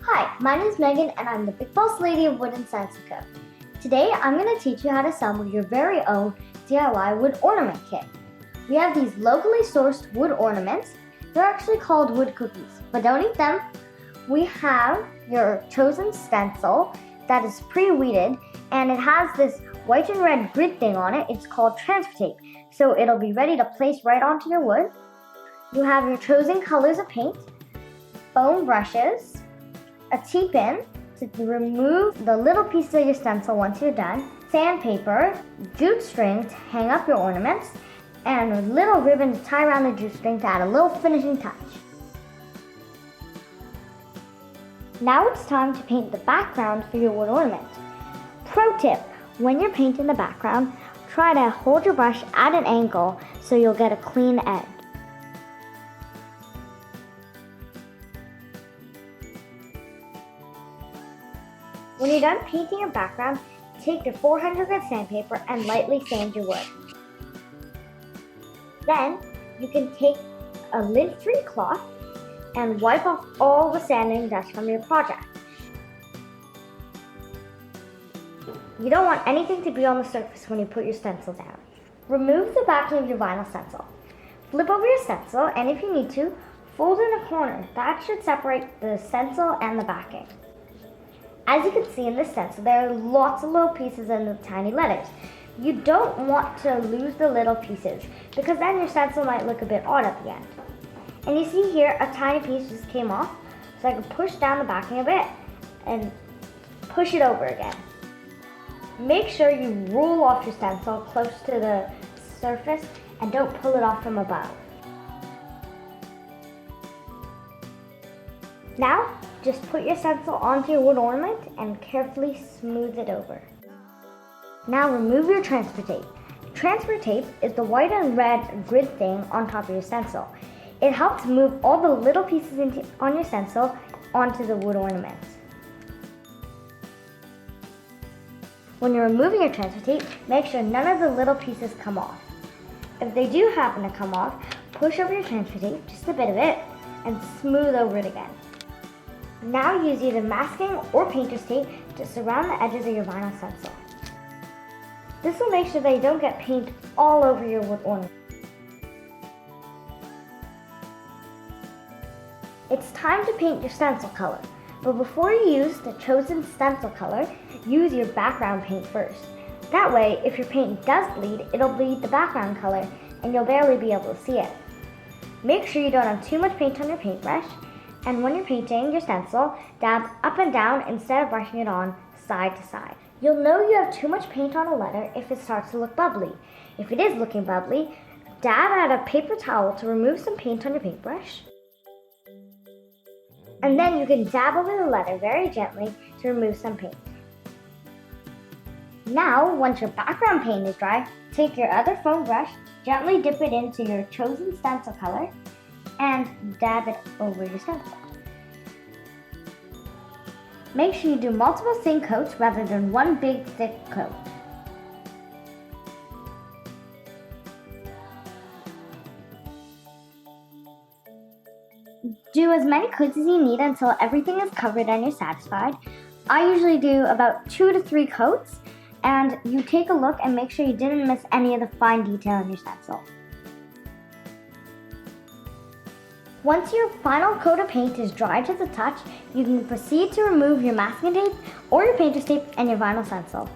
Hi, my name is Megan and I'm the Big Boss Lady of Wood Stencil Co. Today I'm going to teach you how to assemble your very own DIY wood ornament kit. We have these locally sourced wood ornaments. They're actually called wood cookies, but don't eat them. We have your chosen stencil that is pre-weeded and it has this white and red grid thing on it. It's called transfer tape, so it'll be ready to place right onto your wood. You have your chosen colors of paint, foam brushes, a T-pin to remove the little pieces of your stencil once you're done, sandpaper, jute string to hang up your ornaments, and a little ribbon to tie around the jute string to add a little finishing touch. Now it's time to paint the background for your wood ornament. Pro tip, when you're painting the background, try to hold your brush at an angle so you'll get a clean edge. When you're done painting your background, take your 400 grit sandpaper and lightly sand your wood. Then, you can take a lint-free cloth and wipe off all the sanding dust from your project. You don't want anything to be on the surface when you put your stencil down. Remove the backing of your vinyl stencil. Flip over your stencil, and if you need to, fold in a corner. That should separate the stencil and the backing. As you can see in this stencil, there are lots of little pieces in the tiny letters. You don't want to lose the little pieces because then your stencil might look a bit odd at the end. And you see here, a tiny piece just came off, so I can push down the backing a bit and push it over again. Make sure you roll off your stencil close to the surface and don't pull it off from above. Now, just put your stencil onto your wood ornament and carefully smooth it over. Now remove your transfer tape. Transfer tape is the white and red grid thing on top of your stencil. It helps move all the little pieces on your stencil onto the wood ornaments. When you're removing your transfer tape, make sure none of the little pieces come off. If they do happen to come off, push over your transfer tape, just a bit of it, and smooth over it again. Now use either masking or painter's tape to surround the edges of your vinyl stencil. This will make sure that you don't get paint all over your wood ornament. It's time to paint your stencil color, but before you use the chosen stencil color, use your background paint first. That way, if your paint does bleed, it'll bleed the background color and you'll barely be able to see it. Make sure you don't have too much paint on your paintbrush. And when you're painting your stencil, dab up and down instead of brushing it on side to side. You'll know you have too much paint on a letter if it starts to look bubbly. If it is looking bubbly, dab at a paper towel to remove some paint on your paintbrush. And then you can dab over the letter very gently to remove some paint. Now, once your background paint is dry, take your other foam brush, gently dip it into your chosen stencil color, and dab it over your stencil. Make sure you do multiple thin coats rather than one big thick coat. Do as many coats as you need until everything is covered and you're satisfied. I usually do about 2 to 3 coats, and you take a look and make sure you didn't miss any of the fine detail in your stencil. Once your final coat of paint is dry to the touch, you can proceed to remove your masking tape or your painter's tape and your vinyl stencil.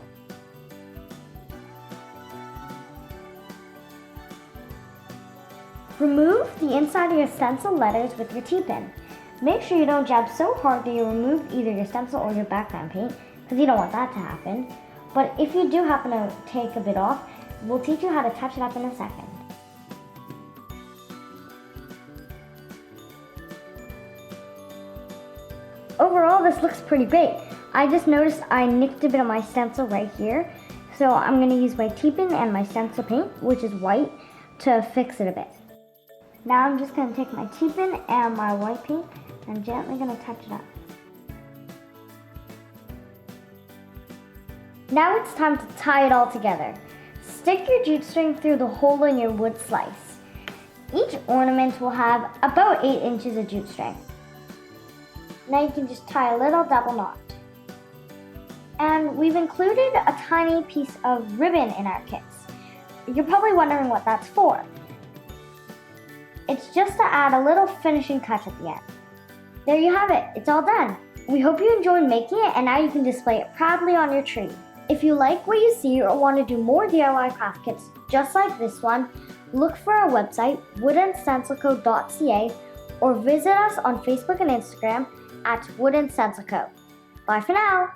Remove the inside of your stencil letters with your T-pin. Make sure you don't jab so hard that you remove either your stencil or your background paint, because you don't want that to happen. But if you do happen to take a bit off, we'll teach you how to touch it up in a second. Overall, this looks pretty great. I just noticed I nicked a bit of my stencil right here, so I'm going to use my T-pin and my stencil paint, which is white, to fix it a bit. Now I'm just going to take my T-pin and my white paint and gently going to touch it up. Now it's time to tie it all together. Stick your jute string through the hole in your wood slice. Each ornament will have about 8 inches of jute string. Now you can just tie a little double knot. And we've included a tiny piece of ribbon in our kits. You're probably wondering what that's for. It's just to add a little finishing touch at the end. There you have it, it's all done. We hope you enjoyed making it and now you can display it proudly on your tree. If you like what you see or want to do more DIY craft kits just like this one, look for our website, woodandstencilco.ca, or visit us on Facebook and Instagram at Wood Stencil Co. Bye for now!